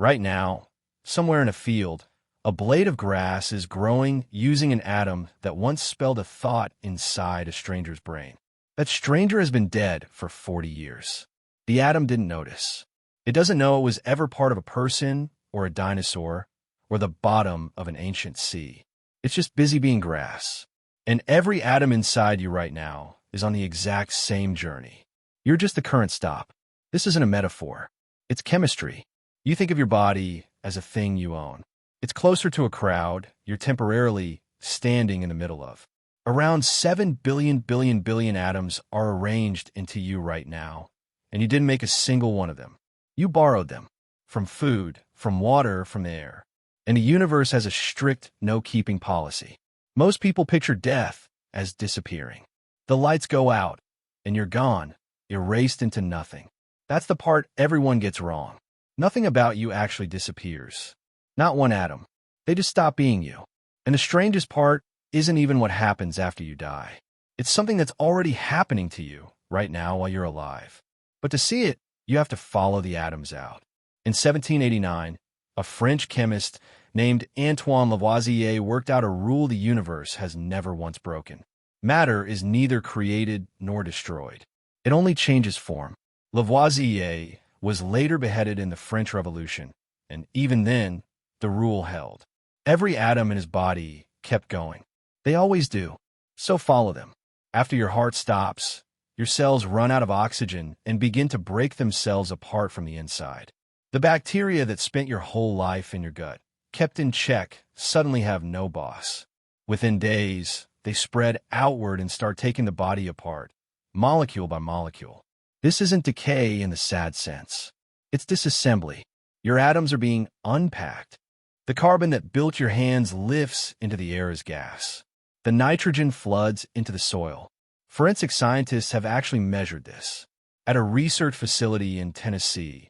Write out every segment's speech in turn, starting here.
Right now, somewhere in a field, a blade of grass is growing using an atom that once spelled a thought inside a stranger's brain. That stranger has been dead for 40 years. The atom didn't notice. It doesn't know it was ever part of a person or a dinosaur or the bottom of an ancient sea. It's just busy being grass. And every atom inside you right now is on the exact same journey. You're just the current stop. This isn't a metaphor. It's chemistry. You think of your body as a thing you own. It's closer to a crowd you're temporarily standing in the middle of. Around 7 billion atoms are arranged into you right now, and you didn't make a single one of them. You borrowed them from food, from water, from the air. And the universe has a strict no-keeping policy. Most people picture death as disappearing. The lights go out, and you're gone, erased into nothing. That's the part everyone gets wrong. Nothing about you actually disappears. Not one atom. They just stop being you. And the strangest part isn't even what happens after you die. It's something that's already happening to you right now while you're alive. But to see it, you have to follow the atoms out. In 1789, a French chemist named Antoine Lavoisier worked out a rule the universe has never once broken. Matter is neither created nor destroyed. It only changes form. Lavoisier was later beheaded in the French Revolution, and even then, the rule held. Every atom in his body kept going. They always do. So follow them. After your heart stops, your cells run out of oxygen and begin to break themselves apart from the inside. The bacteria that spent your whole life in your gut, kept in check, suddenly have no boss. Within days, they spread outward and start taking the body apart, molecule by molecule. This isn't decay in the sad sense. It's disassembly. Your atoms are being unpacked. The carbon that built your hands lifts into the air as gas. The nitrogen floods into the soil. Forensic scientists have actually measured this. At a research facility in Tennessee,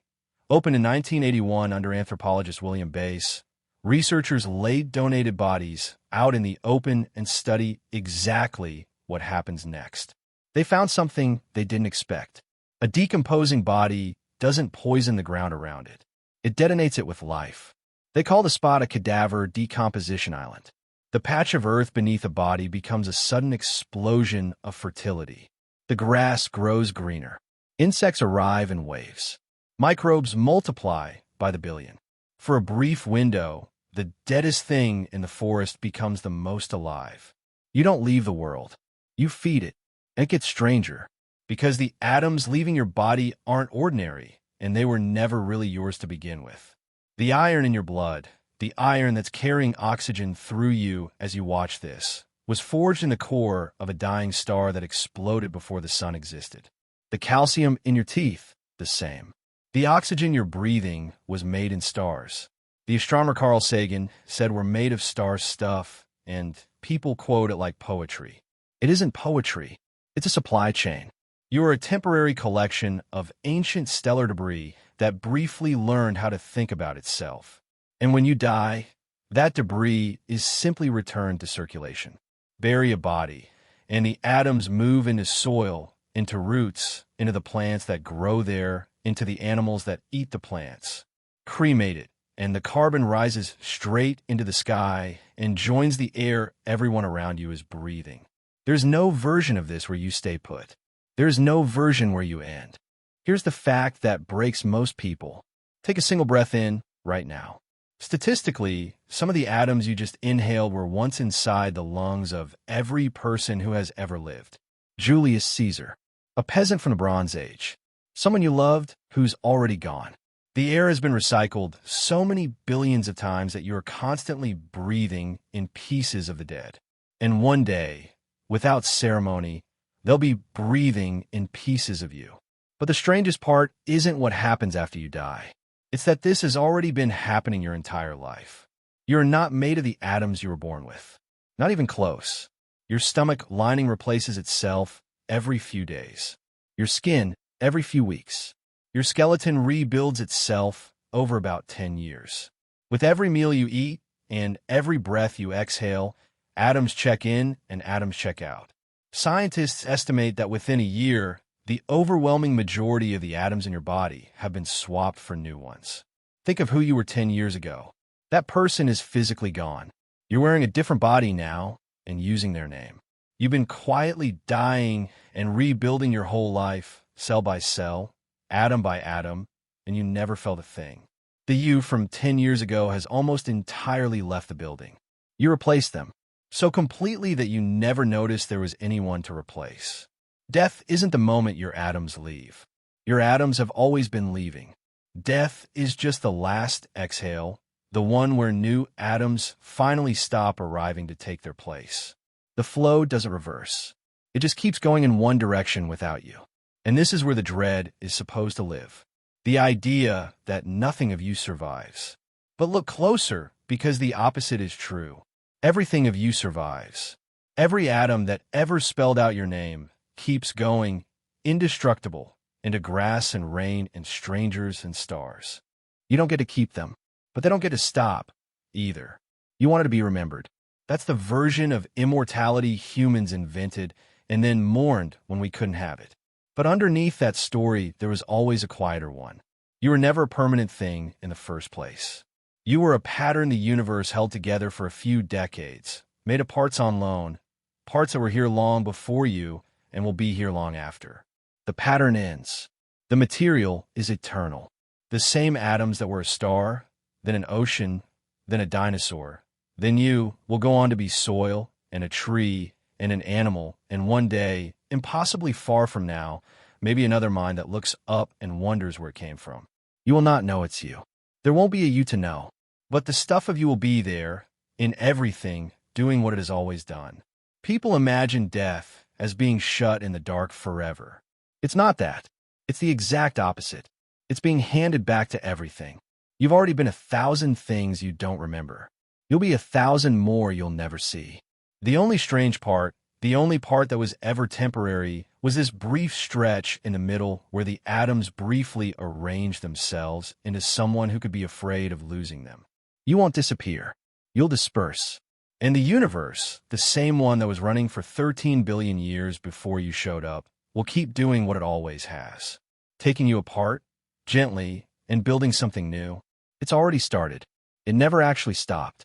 opened in 1981 under anthropologist William Bass, researchers laid donated bodies out in the open and study exactly what happens next. They found something they didn't expect. A decomposing body doesn't poison the ground around it. It detonates it with life. They call the spot a cadaver decomposition island. The patch of earth beneath a body becomes a sudden explosion of fertility. The grass grows greener. Insects arrive in waves. Microbes multiply by the billion. For a brief window, the deadest thing in the forest becomes the most alive. You don't leave the world. You feed it. And it gets stranger, because the atoms leaving your body aren't ordinary, and they were never really yours to begin with. The iron in your blood, the iron that's carrying oxygen through you as you watch this, was forged in the core of a dying star that exploded before the sun existed. The calcium in your teeth, the same. The oxygen you're breathing was made in stars. The astronomer Carl Sagan said we're made of star stuff, and people quote it like poetry. It isn't poetry. It's a supply chain. You are a temporary collection of ancient stellar debris that briefly learned how to think about itself. And when you die, that debris is simply returned to circulation. Bury a body, and the atoms move into soil, into roots, into the plants that grow there, into the animals that eat the plants. Cremate it, and the carbon rises straight into the sky and joins the air everyone around you is breathing. There's no version of this where you stay put. There's no version where you end. Here's the fact that breaks most people. Take a single breath in right now. Statistically, some of the atoms you just inhaled were once inside the lungs of every person who has ever lived. Julius Caesar, a peasant from the Bronze Age, someone you loved who's already gone. The air has been recycled so many billions of times that you are constantly breathing in pieces of the dead. And one day, without ceremony, they'll be breathing in pieces of you. But the strangest part isn't what happens after you die. It's that this has already been happening your entire life. You're not made of the atoms you were born with. Not even close. Your stomach lining replaces itself every few days. Your skin every few weeks. Your skeleton rebuilds itself over about 10 years. With every meal you eat and every breath you exhale, atoms check in and atoms check out. Scientists estimate that within a year, the overwhelming majority of the atoms in your body have been swapped for new ones. Think of who you were 10 years ago. That person is physically gone. You're wearing a different body now and using their name. You've been quietly dying and rebuilding your whole life, cell by cell, atom by atom, and you never felt a thing. The you from 10 years ago has almost entirely left the building. You replaced them, so completely that you never noticed there was anyone to replace. Death isn't the moment your atoms leave. Your atoms have always been leaving. Death is just the last exhale, the one where new atoms finally stop arriving to take their place. The flow doesn't reverse. It just keeps going in one direction without you. And this is where the dread is supposed to live. The idea that nothing of you survives. But look closer, because the opposite is true. Everything of you survives. Every atom that ever spelled out your name keeps going, indestructible, into grass and rain and strangers and stars. You don't get to keep them, but they don't get to stop, either. You wanted to be remembered. That's the version of immortality humans invented and then mourned when we couldn't have it. But underneath that story, there was always a quieter one. You were never a permanent thing in the first place. You were a pattern the universe held together for a few decades, made of parts on loan, parts that were here long before you and will be here long after. The pattern ends. The material is eternal. The same atoms that were a star, then an ocean, then a dinosaur, then you will go on to be soil and a tree and an animal, and one day, impossibly far from now, maybe another mind that looks up and wonders where it came from. You will not know it's you. There won't be a you to know, but the stuff of you will be there, in everything, doing what it has always done. People imagine death as being shut in the dark forever. It's not that. It's the exact opposite. It's being handed back to everything. You've already been 1,000 things you don't remember. You'll be 1,000 more you'll never see. The only strange part, the only part that was ever temporary, was this brief stretch in the middle where the atoms briefly arranged themselves into someone who could be afraid of losing them. You won't disappear. You'll disperse. And the universe, the same one that was running for 13 billion years before you showed up, will keep doing what it always has. Taking you apart, gently, and building something new. It's already started. It never actually stopped.